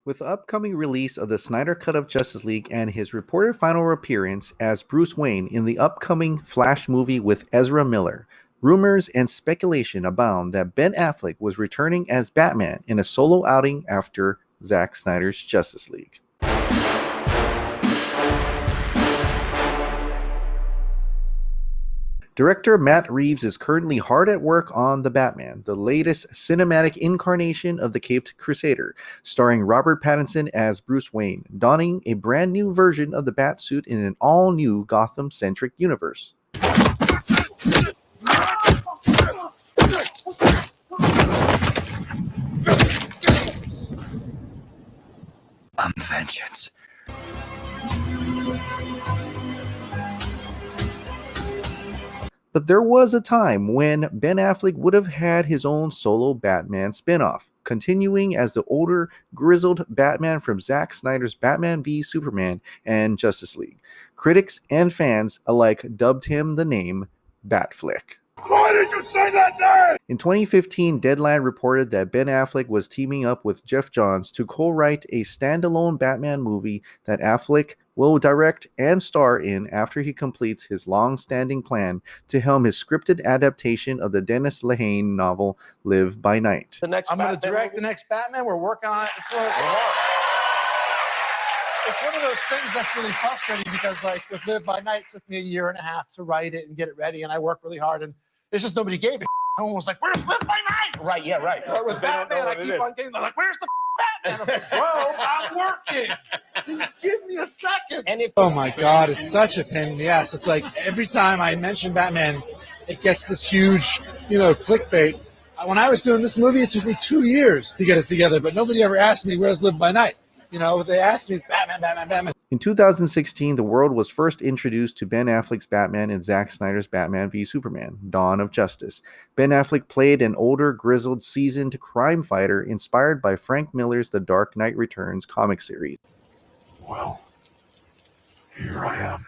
With the upcoming release of the Snyder Cut of Justice League and his reported final appearance as Bruce Wayne in the upcoming Flash movie with Ezra Miller, rumors and speculation abound that Ben Affleck was returning as Batman in a solo outing after Zack Snyder's Justice League. Director Matt Reeves is currently hard at work on The Batman, the latest cinematic incarnation of the Caped Crusader, starring Robert Pattinson as Bruce Wayne, donning a brand new version of the Batsuit in an all-new Gotham-centric universe. I'm vengeance. But there was a time when Ben Affleck would have had his own solo Batman spin-off, continuing as the older, grizzled Batman from Zack Snyder's Batman v Superman and Justice League. Critics and fans alike dubbed him the name Batfleck. Why did you say that name? In 2015, Deadline reported that Ben Affleck was teaming up with Geoff Johns to co-write a standalone Batman movie that Affleck will direct and star in after he completes his long-standing plan to helm his scripted adaptation of the Dennis Lehane novel Live by Night. I'm going to direct the next Batman. We're working on it. It's one of those things that's really frustrating because, like, with Live by Night, it took me a year and a half to write it and get it ready, and I worked really hard, and it's just nobody gave it. No one was like, "Where's Live by Night?" Right, yeah, right. It was Batman. I keep on getting, they're like, "Where's the Batman?" I'm like, "Bro, I'm working. Give me a second." And if Oh my God, it's such a pain in the ass. It's like every time I mention Batman, it gets this huge, clickbait. When I was doing this movie, it took me 2 years to get it together, but nobody ever asked me, where's Live by Night? They asked me, it's Batman, Batman, Batman. In 2016, the world was first introduced to Ben Affleck's Batman in Zack Snyder's Batman v Superman, Dawn of Justice. Ben Affleck played an older, grizzled, seasoned crime fighter inspired by Frank Miller's The Dark Knight Returns comic series. Well, here I am.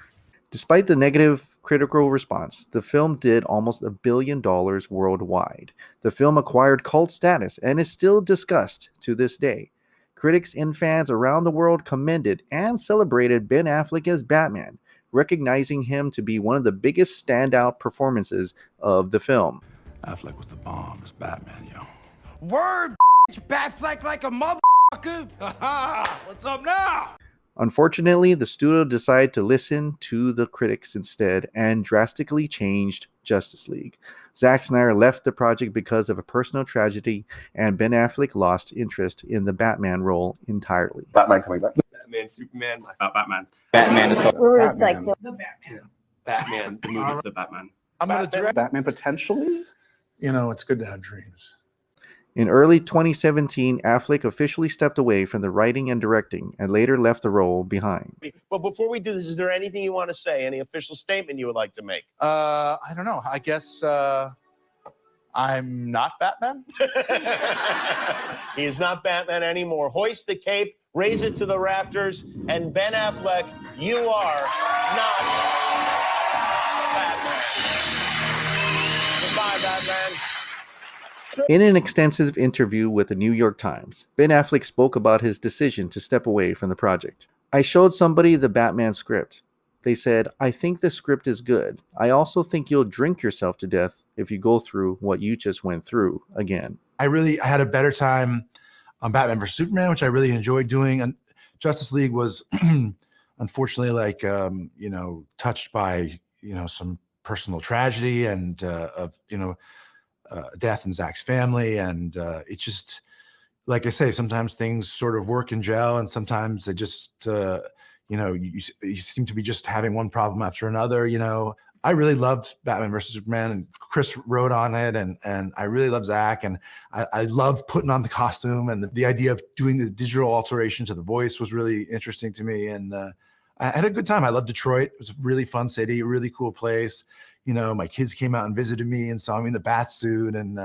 Despite the negative critical response, the film did almost $1 billion worldwide. The film acquired cult status and is still discussed to this day. Critics and fans around the world commended and celebrated Ben Affleck as Batman, recognizing him to be one of the biggest standout performances of the film. Affleck was the bomb as Batman, yo. word, Batfleck like a motherfucker. What's up now? Unfortunately, the studio decided to listen to the critics instead and drastically changed Justice League. Zack Snyder left the project because of a personal tragedy, and Ben Affleck lost interest in the Batman role entirely. Batman coming back. Batman, Superman, I thought Batman. Batman is We were just Batman. like, The Batman. Batman, the movie, the Batman. I'm going to direct. Batman potentially? It's good to have dreams. In early 2017, Affleck officially stepped away from the writing and directing and later left the role behind. But before we do this, is there anything you want to say? Any official statement you would like to make? I don't know. I guess I'm not Batman. He is not Batman anymore. Hoist the cape, raise it to the rafters, and Ben Affleck, you are not Batman. Goodbye, Batman. In an extensive interview with the New York Times, Ben Affleck spoke about his decision to step away from the project. I showed somebody the Batman script. They said, I think the script is good. I also think you'll drink yourself to death if you go through what you just went through again. I had a better time on Batman vs Superman, which I really enjoyed doing. And Justice League was unfortunately touched by, some personal tragedy and of death in Zack's family. And it just, like I say, sometimes things sort of work and gel, and sometimes they just, you seem to be just having one problem after another. I really loved Batman versus Superman, and Chris wrote on it, and I really love Zack, and I love putting on the costume, and the idea of doing the digital alteration to the voice was really interesting to me. And I had a good time. I love Detroit. It was a really fun city, really cool place. My kids came out and visited me and saw me in the bat suit, and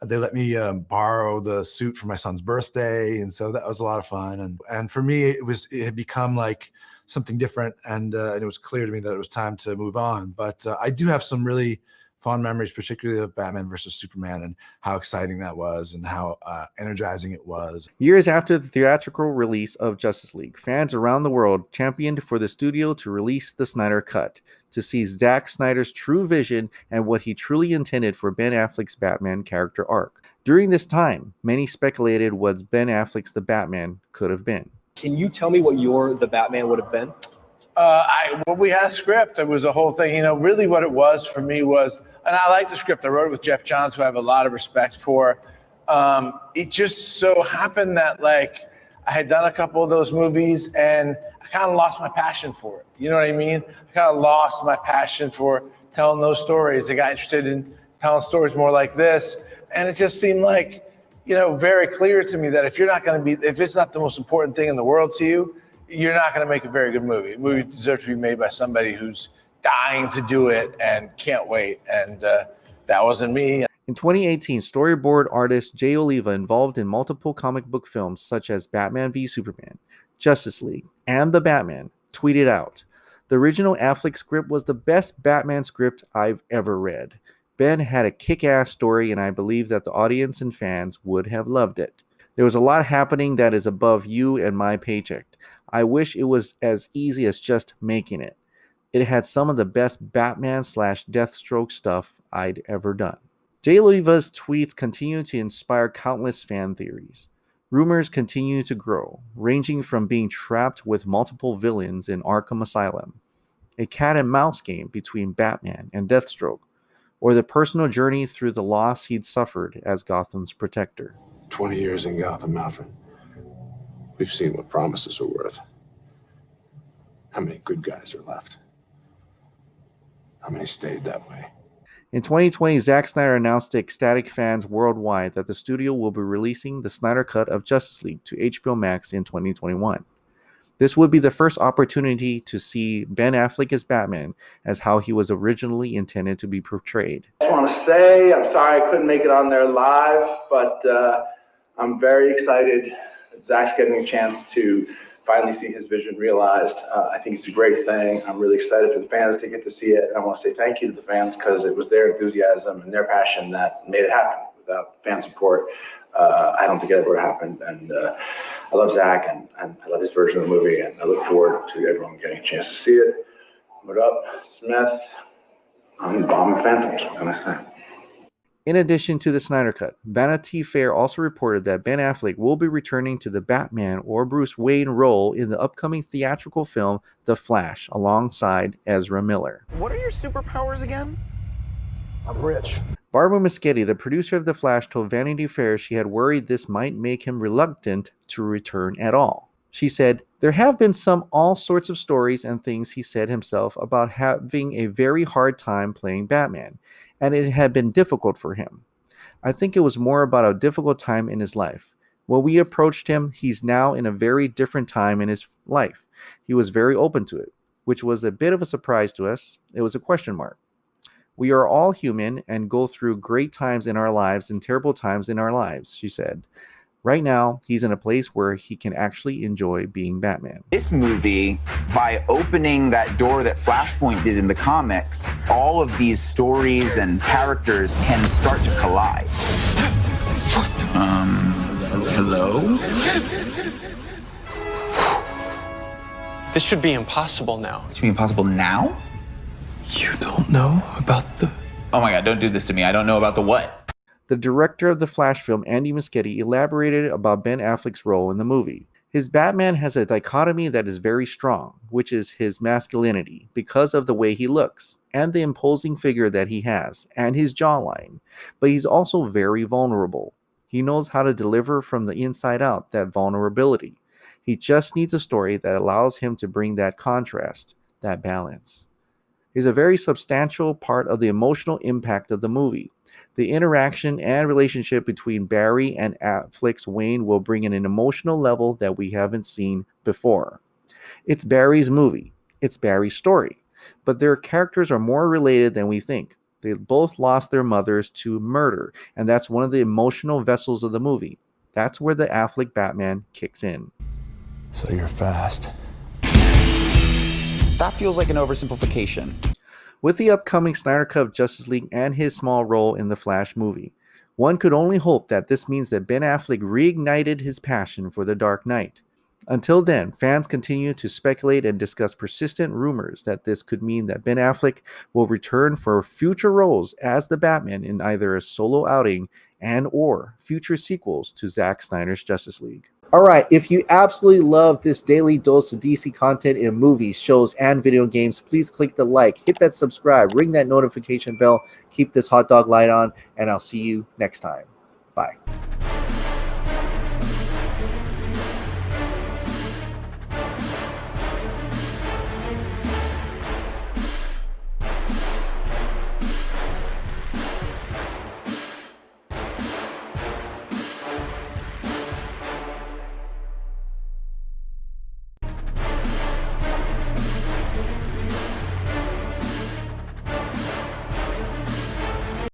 they let me borrow the suit for my son's birthday. And so that was a lot of fun. And for me, it had become like something different. And it was clear to me that it was time to move on. But I do have some really fond memories, particularly of Batman versus Superman and how exciting that was and how energizing it was. Years after the theatrical release of Justice League, fans around the world championed for the studio to release the Snyder Cut to see Zack Snyder's true vision and what he truly intended for Ben Affleck's Batman character arc. During this time, many speculated what Ben Affleck's The Batman could have been. Can you tell me what your The Batman would have been? When we had a script, it was a whole thing. Really what it was for me was, and I like the script. I wrote it with Geoff Johns, who I have a lot of respect for. It just so happened that I had done a couple of those movies and I kind of lost my passion for it. You know what I mean? I kind of lost my passion for telling those stories. I got interested in telling stories more like this. And it just seemed very clear to me that if it's not the most important thing in the world to you, you're not going to make a very good movie. A movie deserves to be made by somebody who's dying to do it and can't wait. And that wasn't me. In 2018, storyboard artist Jay Oliva, involved in multiple comic book films such as Batman v Superman, Justice League, and The Batman, tweeted out, "The original Affleck script was the best Batman script I've ever read. Ben had a kick-ass story, and I believe that the audience and fans would have loved it. There was a lot happening that is above you and my paycheck. I wish it was as easy as just making it. It had some of the best Batman/Deathstroke stuff I'd ever done." Jay Oliva's tweets continue to inspire countless fan theories. Rumors continue to grow, ranging from being trapped with multiple villains in Arkham Asylum, a cat-and-mouse game between Batman and Deathstroke, or the personal journey through the loss he'd suffered as Gotham's protector. 20 years in Gotham, Alfred. We've seen what promises are worth. How many good guys are left? How many stayed that way? In 2020, Zack Snyder announced to ecstatic fans worldwide that the studio will be releasing the Snyder Cut of Justice League to HBO Max in 2021. This would be the first opportunity to see Ben Affleck as Batman as how he was originally intended to be portrayed. I just want to say I'm sorry I couldn't make it on there live, but I'm very excited that Zack's getting a chance to finally see his vision realized. I think it's a great thing. I'm really excited for the fans to get to see it. And I want to say thank you to the fans because it was their enthusiasm and their passion that made it happen. Without fan support, I don't think it ever would have happened. And I love Zack and I love his version of the movie. And I look forward to everyone getting a chance to see it. What up, Smith? I'm a fan of it, I'm going to say. In addition to the Snyder Cut, Vanity Fair also reported that Ben Affleck will be returning to the Batman or Bruce Wayne role in the upcoming theatrical film The Flash alongside Ezra Miller. What are your superpowers again? I'm rich. Barbara Muschietti, the producer of The Flash, told Vanity Fair she had worried this might make him reluctant to return at all. She said, "There have been all sorts of stories and things he said himself about having a very hard time playing Batman, and it had been difficult for him. I think it was more about a difficult time in his life. When we approached him, he's now in a very different time in his life. He was very open to it, which was a bit of a surprise to us. It was a question mark. We are all human and go through great times in our lives and terrible times in our lives," she said. Right now, he's in a place where he can actually enjoy being Batman. This movie, by opening that door that Flashpoint did in the comics, all of these stories and characters can start to collide. Hello? This should be impossible now. It should be impossible now? You don't know about the... Oh my God, don't do this to me. I don't know about the what? The director of the Flash film, Andy Muschietti, elaborated about Ben Affleck's role in the movie. His Batman has a dichotomy that is very strong, which is his masculinity, because of the way he looks, and the imposing figure that he has, and his jawline. But he's also very vulnerable. He knows how to deliver from the inside out that vulnerability. He just needs a story that allows him to bring that contrast, that balance. He's a very substantial part of the emotional impact of the movie. The interaction and relationship between Barry and Affleck's Wayne will bring in an emotional level that we haven't seen before. It's Barry's movie. It's Barry's story. But their characters are more related than we think. They both lost their mothers to murder, and that's one of the emotional vessels of the movie. That's where the Affleck Batman kicks in. So you're fast. That feels like an oversimplification. With the upcoming Snyder Cut of Justice League and his small role in the Flash movie, one could only hope that this means that Ben Affleck reignited his passion for the Dark Knight. Until then, fans continue to speculate and discuss persistent rumors that this could mean that Ben Affleck will return for future roles as the Batman in either a solo outing and or future sequels to Zack Snyder's Justice League. Alright, if you absolutely love this daily dose of DC content in movies, shows, and video games, please click the like, hit that subscribe, ring that notification bell, keep this hot dog light on, and I'll see you next time.